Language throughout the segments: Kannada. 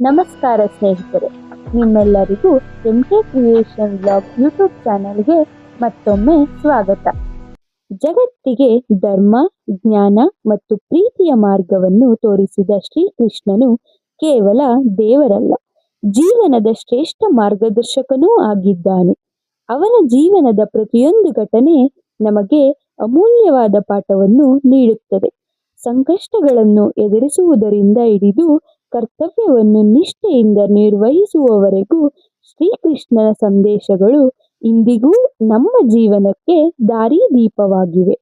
ನಮಸ್ಕಾರ ಸ್ನೇಹಿತರೆ, ನಿಮ್ಮೆಲ್ಲರಿಗೂ MK ಕ್ರಿಯೇಷನ್ ಬ್ಲಾಗ್ ಯೂಟ್ಯೂಬ್ ಚಾನೆಲ್ಗೆ ಮತ್ತೊಮ್ಮೆ ಸ್ವಾಗತ. ಜಗತ್ತಿಗೆ ಧರ್ಮ, ಜ್ಞಾನ ಮತ್ತು ಪ್ರೀತಿಯ ಮಾರ್ಗವನ್ನು ತೋರಿಸಿದ ಶ್ರೀಕೃಷ್ಣನು ಕೇವಲ ದೇವರಲ್ಲ, ಜೀವನದ ಶ್ರೇಷ್ಠ ಮಾರ್ಗದರ್ಶಕನೂ ಆಗಿದ್ದಾನೆ. ಅವನ ಜೀವನದ ಪ್ರತಿಯೊಂದು ಘಟನೆ ನಮಗೆ ಅಮೂಲ್ಯವಾದ ಪಾಠವನ್ನು ನೀಡುತ್ತದೆ. ಸಂಕಷ್ಟಗಳನ್ನು ಎದುರಿಸುವುದರಿಂದ ಹಿಡಿದು ಕರ್ತವ್ಯವನ್ನು ನಿಷ್ಠೆಯಿಂದ ನಿರ್ವಹಿಸುವವರೆಗೂ ಶ್ರೀಕೃಷ್ಣನ ಸಂದೇಶಗಳು ಇಂದಿಗೂ ನಮ್ಮ ಜೀವನಕ್ಕೆ ದಾರಿದೀಪವಾಗಿವೆ.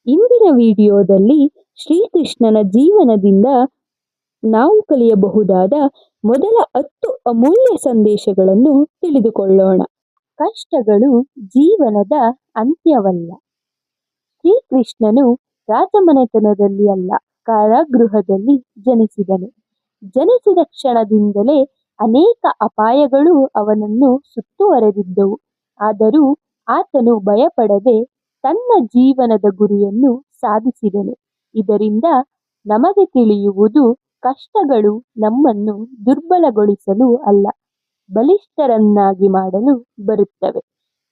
ಇಂದಿನ ವಿಡಿಯೋದಲ್ಲಿ ಶ್ರೀಕೃಷ್ಣನ ಜೀವನದಿಂದ ನಾವು ಕಲಿಯಬಹುದಾದ ಮೊದಲ 10 ಅಮೂಲ್ಯ ಸಂದೇಶಗಳನ್ನು ತಿಳಿದುಕೊಳ್ಳೋಣ. ಕಷ್ಟಗಳು ಜೀವನದ ಅಂತ್ಯವಲ್ಲ. ಶ್ರೀಕೃಷ್ಣನು ರಾಜಮನೆತನದಲ್ಲಿ ಅಲ್ಲ, ಕಾರಾಗೃಹದಲ್ಲಿ ಜನಿಸಿದನು. ಜನಿಸಿದ ಕ್ಷಣದಿಂದಲೇ ಅನೇಕ ಅಪಾಯಗಳು ಅವನನ್ನು ಸುತ್ತುವರೆದಿದ್ದವು. ಆದರೂ ಆತನು ಭಯಪಡದೆ ತನ್ನ ಜೀವನದ ಗುರಿಯನ್ನು ಸಾಧಿಸಿದನು. ಇದರಿಂದ ನಮಗೆ ತಿಳಿಯುವುದು, ಕಷ್ಟಗಳು ನಮ್ಮನ್ನು ದುರ್ಬಲಗೊಳಿಸಲು ಅಲ್ಲ, ಬಲಿಷ್ಠರನ್ನಾಗಿ ಮಾಡಲು ಬರುತ್ತವೆ.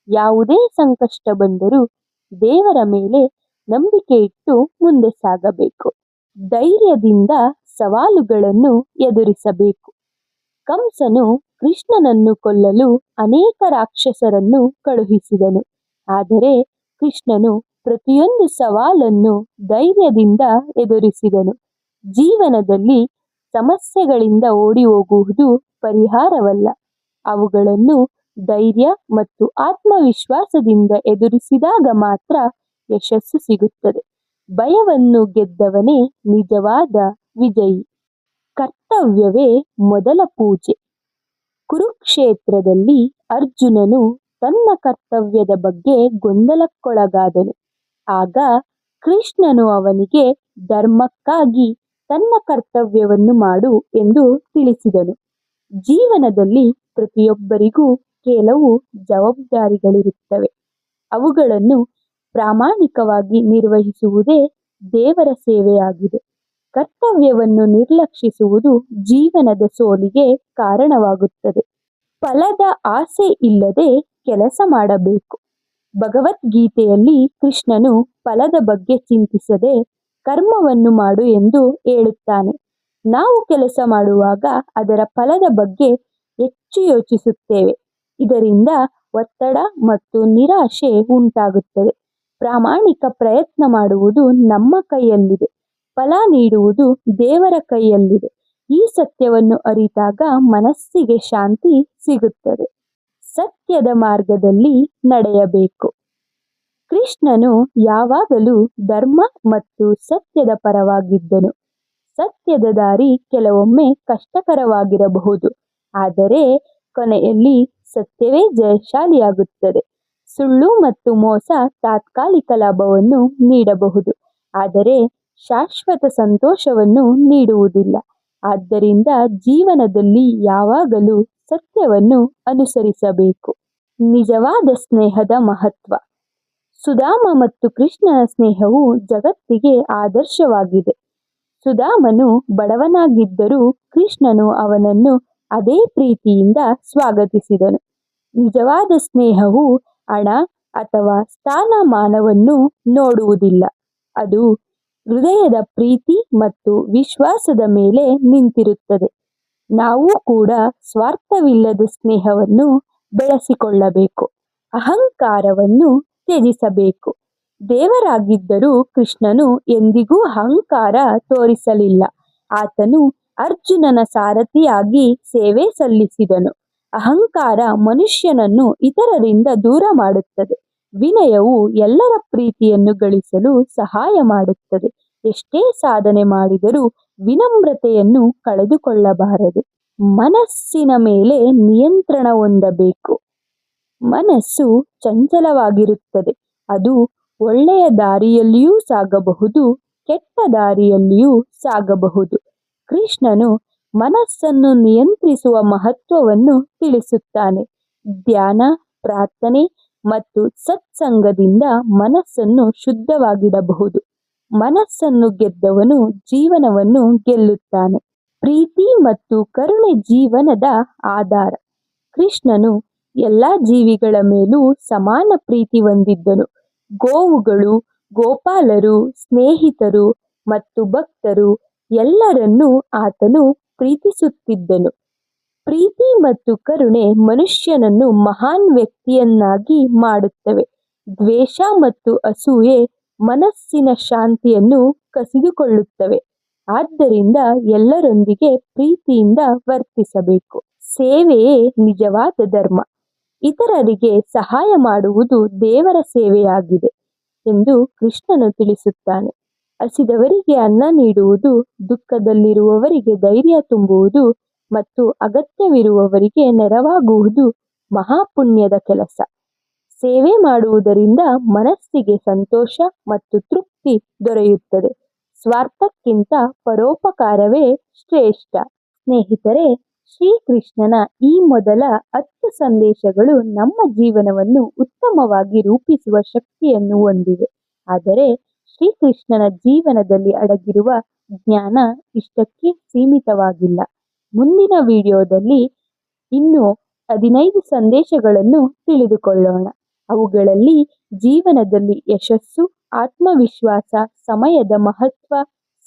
ಯಾವುದೇ ಸಂಕಷ್ಟ ಬಂದರೂ ದೇವರ ಮೇಲೆ ನಂಬಿಕೆ ಇಟ್ಟು ಮುಂದೆ ಸಾಗಬೇಕು. ಧೈರ್ಯದಿಂದ ಸವಾಲುಗಳನ್ನು ಎದುರಿಸಬೇಕು. ಕಂಸನು ಕೃಷ್ಣನನ್ನು ಕೊಲ್ಲಲು ಅನೇಕ ರಾಕ್ಷಸರನ್ನು ಕಳುಹಿಸಿದನು. ಆದರೆ ಕೃಷ್ಣನು ಪ್ರತಿಯೊಂದು ಸವಾಲನ್ನು ಧೈರ್ಯದಿಂದ ಎದುರಿಸಿದನು. ಜೀವನದಲ್ಲಿ ಸಮಸ್ಯೆಗಳಿಂದ ಓಡಿ ಹೋಗುವುದು ಪರಿಹಾರವಲ್ಲ, ಅವುಗಳನ್ನು ಧೈರ್ಯ ಮತ್ತು ಆತ್ಮವಿಶ್ವಾಸದಿಂದ ಎದುರಿಸಿದಾಗ ಮಾತ್ರ ಯಶಸ್ಸು ಸಿಗುತ್ತದೆ. ಭಯವನ್ನು ಗೆದ್ದವನೇ ನಿಜವಾದ ವಿಜಯಿ. ಕರ್ತವ್ಯವೇ ಮೊದಲ ಪೂಜೆ. ಕುರುಕ್ಷೇತ್ರದಲ್ಲಿ ಅರ್ಜುನನು ತನ್ನ ಕರ್ತವ್ಯದ ಬಗ್ಗೆ ಗೊಂದಲಕ್ಕೊಳಗಾದನು. ಆಗ ಕೃಷ್ಣನು ಅವನಿಗೆ ಧರ್ಮಕ್ಕಾಗಿ ತನ್ನ ಕರ್ತವ್ಯವನ್ನು ಮಾಡು ಎಂದು ತಿಳಿಸಿದನು. ಜೀವನದಲ್ಲಿ ಪ್ರತಿಯೊಬ್ಬರಿಗೂ ಕೆಲವು ಜವಾಬ್ದಾರಿಗಳಿರುತ್ತವೆ. ಅವುಗಳನ್ನು ಪ್ರಾಮಾಣಿಕವಾಗಿ ನಿರ್ವಹಿಸುವುದೇ ದೇವರ ಸೇವೆಯಾಗಿದೆ. ಕರ್ತವ್ಯವನ್ನು ನಿರ್ಲಕ್ಷಿಸುವುದು ಜೀವನದ ಸೋಲಿಗೆ ಕಾರಣವಾಗುತ್ತದೆ. ಫಲದ ಆಸೆ ಇಲ್ಲದೆ ಕೆಲಸ ಮಾಡಬೇಕು. ಭಗವದ್ಗೀತೆಯಲ್ಲಿ ಕೃಷ್ಣನು ಫಲದ ಬಗ್ಗೆ ಚಿಂತಿಸದೆ ಕರ್ಮವನ್ನು ಮಾಡು ಎಂದು ಹೇಳುತ್ತಾನೆ. ನಾವು ಕೆಲಸ ಮಾಡುವಾಗ ಅದರ ಫಲದ ಬಗ್ಗೆ ಹೆಚ್ಚು ಯೋಚಿಸುತ್ತೇವೆ. ಇದರಿಂದ ಒತ್ತಡ ಮತ್ತು ನಿರಾಶೆ ಉಂಟಾಗುತ್ತದೆ. ಪ್ರಾಮಾಣಿಕ ಪ್ರಯತ್ನ ಮಾಡುವುದು ನಮ್ಮ ಕೈಯಲ್ಲಿದೆ, ಫಲ ನೀಡುವುದು ದೇವರ ಕೈಯಲ್ಲಿದೆ. ಈ ಸತ್ಯವನ್ನು ಅರಿತಾಗ ಮನಸ್ಸಿಗೆ ಶಾಂತಿ ಸಿಗುತ್ತದೆ. ಸತ್ಯದ ಮಾರ್ಗದಲ್ಲಿ ನಡೆಯಬೇಕು. ಕೃಷ್ಣನು ಯಾವಾಗಲೂ ಧರ್ಮ ಮತ್ತು ಸತ್ಯದ ಪರವಾಗಿದ್ದನು. ಸತ್ಯದ ದಾರಿ ಕೆಲವೊಮ್ಮೆ ಕಷ್ಟಕರವಾಗಿರಬಹುದು, ಆದರೆ ಕೊನೆಯಲ್ಲಿ ಸತ್ಯವೇ ಜಯಶಾಲಿಯಾಗುತ್ತದೆ. ಸುಳ್ಳು ಮತ್ತು ಮೋಸ ತಾತ್ಕಾಲಿಕ ಲಾಭವನ್ನು ನೀಡಬಹುದು, ಆದರೆ ಶಾಶ್ವತ ಸಂತೋಷವನ್ನು ನೀಡುವುದಿಲ್ಲ. ಆದ್ದರಿಂದ ಜೀವನದಲ್ಲಿ ಯಾವಾಗಲೂ ಸತ್ಯವನ್ನು ಅನುಸರಿಸಬೇಕು. ನಿಜವಾದ ಸ್ನೇಹದ ಮಹತ್ವ. ಸುಧಾಮ ಮತ್ತು ಕೃಷ್ಣನ ಸ್ನೇಹವು ಜಗತ್ತಿಗೆ ಆದರ್ಶವಾಗಿದೆ. ಸುಧಾಮನು ಬಡವನಾಗಿದ್ದರೂ ಕೃಷ್ಣನು ಅವನನ್ನು ಅದೇ ಪ್ರೀತಿಯಿಂದ ಸ್ವಾಗತಿಸಿದನು. ನಿಜವಾದ ಸ್ನೇಹವು ಹಣ ಅಥವಾ ಸ್ಥಾನಮಾನವನ್ನು ನೋಡುವುದಿಲ್ಲ. ಅದು ಹೃದಯದ ಪ್ರೀತಿ ಮತ್ತು ವಿಶ್ವಾಸದ ಮೇಲೆ ನಿಂತಿರುತ್ತದೆ. ನಾವು ಕೂಡ ಸ್ವಾರ್ಥವಿಲ್ಲದ ಸ್ನೇಹವನ್ನು ಬೆಳೆಸಿಕೊಳ್ಳಬೇಕು. ಅಹಂಕಾರವನ್ನು ತ್ಯಜಿಸಬೇಕು. ದೇವರಾಗಿದ್ದರೂ ಕೃಷ್ಣನು ಎಂದಿಗೂ ಅಹಂಕಾರ ತೋರಿಸಲಿಲ್ಲ. ಆತನು ಅರ್ಜುನನ ಸಾರಥಿಯಾಗಿ ಸೇವೆ ಸಲ್ಲಿಸಿದನು. ಅಹಂಕಾರ ಮನುಷ್ಯನನ್ನು ಇತರರಿಂದ ದೂರ ಮಾಡುತ್ತದೆ. ವಿನಯವು ಎಲ್ಲರ ಪ್ರೀತಿಯನ್ನು ಗಳಿಸಲು ಸಹಾಯ ಮಾಡುತ್ತದೆ. ಎಷ್ಟೇ ಸಾಧನೆ ಮಾಡಿದರೂ ವಿನಮ್ರತೆಯನ್ನು ಕಳೆದುಕೊಳ್ಳಬಾರದು. ಮನಸ್ಸಿನ ಮೇಲೆ ನಿಯಂತ್ರಣ ಹೊಂದಬೇಕು. ಮನಸ್ಸು ಚಂಚಲವಾಗಿರುತ್ತದೆ. ಅದು ಒಳ್ಳೆಯ ದಾರಿಯಲ್ಲಿಯೂ ಸಾಗಬಹುದು, ಕೆಟ್ಟ ದಾರಿಯಲ್ಲಿಯೂ ಸಾಗಬಹುದು. ಕೃಷ್ಣನು ಮನಸ್ಸನ್ನು ನಿಯಂತ್ರಿಸುವ ಮಹತ್ವವನ್ನು ತಿಳಿಸುತ್ತಾನೆ. ಧ್ಯಾನ, ಪ್ರಾರ್ಥನೆ ಮತ್ತು ಸತ್ಸಂಗದಿಂದ ಮನಸ್ಸನ್ನು ಶುದ್ಧವಾಗಿಡಬಹುದು. ಮನಸ್ಸನ್ನು ಗೆದ್ದವನು ಜೀವನವನ್ನು ಗೆಲ್ಲುತ್ತಾನೆ. ಪ್ರೀತಿ ಮತ್ತು ಕರುಣೆ ಜೀವನದ ಆಧಾರ. ಕೃಷ್ಣನು ಎಲ್ಲ ಜೀವಿಗಳ ಮೇಲೂ ಸಮಾನ ಪ್ರೀತಿ ಹೊಂದಿದ್ದನು. ಗೋವುಗಳು, ಗೋಪಾಲರು, ಸ್ನೇಹಿತರು ಮತ್ತು ಭಕ್ತರು ಎಲ್ಲರನ್ನೂ ಆತನು ಪ್ರೀತಿಸುತ್ತಿದ್ದನು. ಪ್ರೀತಿ ಮತ್ತು ಕರುಣೆ ಮನುಷ್ಯನನ್ನು ಮಹಾನ್ ವ್ಯಕ್ತಿಯನ್ನಾಗಿ ಮಾಡುತ್ತವೆ. ದ್ವೇಷ ಮತ್ತು ಅಸೂಯೆ ಮನಸ್ಸಿನ ಶಾಂತಿಯನ್ನು ಕಸಿದುಕೊಳ್ಳುತ್ತವೆ. ಆದ್ದರಿಂದ ಎಲ್ಲರೊಂದಿಗೆ ಪ್ರೀತಿಯಿಂದ ವರ್ತಿಸಬೇಕು. ಸೇವೆಯೇ ನಿಜವಾದ ಧರ್ಮ. ಇತರರಿಗೆ ಸಹಾಯ ಮಾಡುವುದು ದೇವರ ಸೇವೆಯಾಗಿದೆ ಎಂದು ಕೃಷ್ಣನು ತಿಳಿಸುತ್ತಾನೆ. ಹಸಿದವರಿಗೆ ಅನ್ನ ನೀಡುವುದು, ದುಃಖದಲ್ಲಿರುವವರಿಗೆ ಧೈರ್ಯ ತುಂಬುವುದು ಮತ್ತು ಅಗತ್ಯವಿರುವವರಿಗೆ ನೆರವಾಗುವುದು ಮಹಾಪುಣ್ಯದ ಕೆಲಸ. ಸೇವೆ ಮಾಡುವುದರಿಂದ ಮನಸ್ಸಿಗೆ ಸಂತೋಷ ಮತ್ತು ತೃಪ್ತಿ ದೊರೆಯುತ್ತದೆ. ಸ್ವಾರ್ಥಕ್ಕಿಂತ ಪರೋಪಕಾರವೇ ಶ್ರೇಷ್ಠ. ಸ್ನೇಹಿತರೆ, ಶ್ರೀಕೃಷ್ಣನ ಈ ಮೊದಲ 10 ಸಂದೇಶಗಳು ನಮ್ಮ ಜೀವನವನ್ನು ಉತ್ತಮವಾಗಿ ರೂಪಿಸುವ ಶಕ್ತಿಯನ್ನು ಹೊಂದಿವೆ. ಆದರೆ ಶ್ರೀಕೃಷ್ಣನ ಜೀವನದಲ್ಲಿ ಅಡಗಿರುವ ಜ್ಞಾನ ಇಷ್ಟಕ್ಕೆ ಸೀಮಿತವಾಗಿಲ್ಲ. ಮುಂದಿನ ವಿಡಿಯೋದಲ್ಲಿ ಇನ್ನು 15 ಸಂದೇಶಗಳನ್ನು ತಿಳಿದುಕೊಳ್ಳೋಣ. ಅವುಗಳಲ್ಲಿ ಜೀವನದಲ್ಲಿ ಯಶಸ್ಸು, ಆತ್ಮವಿಶ್ವಾಸ, ಸಮಯದ ಮಹತ್ವ,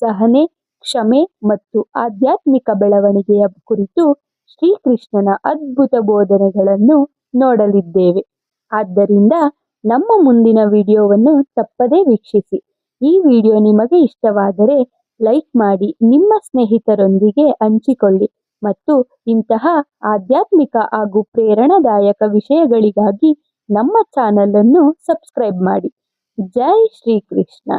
ಸಹನೆ, ಕ್ಷಮೆ ಮತ್ತು ಆಧ್ಯಾತ್ಮಿಕ ಬೆಳವಣಿಗೆಯ ಕುರಿತು ಶ್ರೀಕೃಷ್ಣನ ಅದ್ಭುತ ಬೋಧನೆಗಳನ್ನು ನೋಡಲಿದ್ದೇವೆ. ಆದ್ದರಿಂದ ನಮ್ಮ ಮುಂದಿನ ವಿಡಿಯೋವನ್ನು ತಪ್ಪದೇ ವೀಕ್ಷಿಸಿ. ಈ ವಿಡಿಯೋ ನಿಮಗೆ ಇಷ್ಟವಾದರೆ ಲೈಕ್ ಮಾಡಿ, ನಿಮ್ಮ ಸ್ನೇಹಿತರೊಂದಿಗೆ ಹಂಚಿಕೊಳ್ಳಿ ಮತ್ತು ಇಂತಹ ಆಧ್ಯಾತ್ಮಿಕ ಹಾಗೂ ಪ್ರೇರಣಾದಾಯಕ ವಿಷಯಗಳಿಗಾಗಿ ನಮ್ಮ ಚಾನಲ್ ಅನ್ನು ಸಬ್ಸ್ಕ್ರೈಬ್ ಮಾಡಿ. ಜೈ ಶ್ರೀಕೃಷ್ಣ.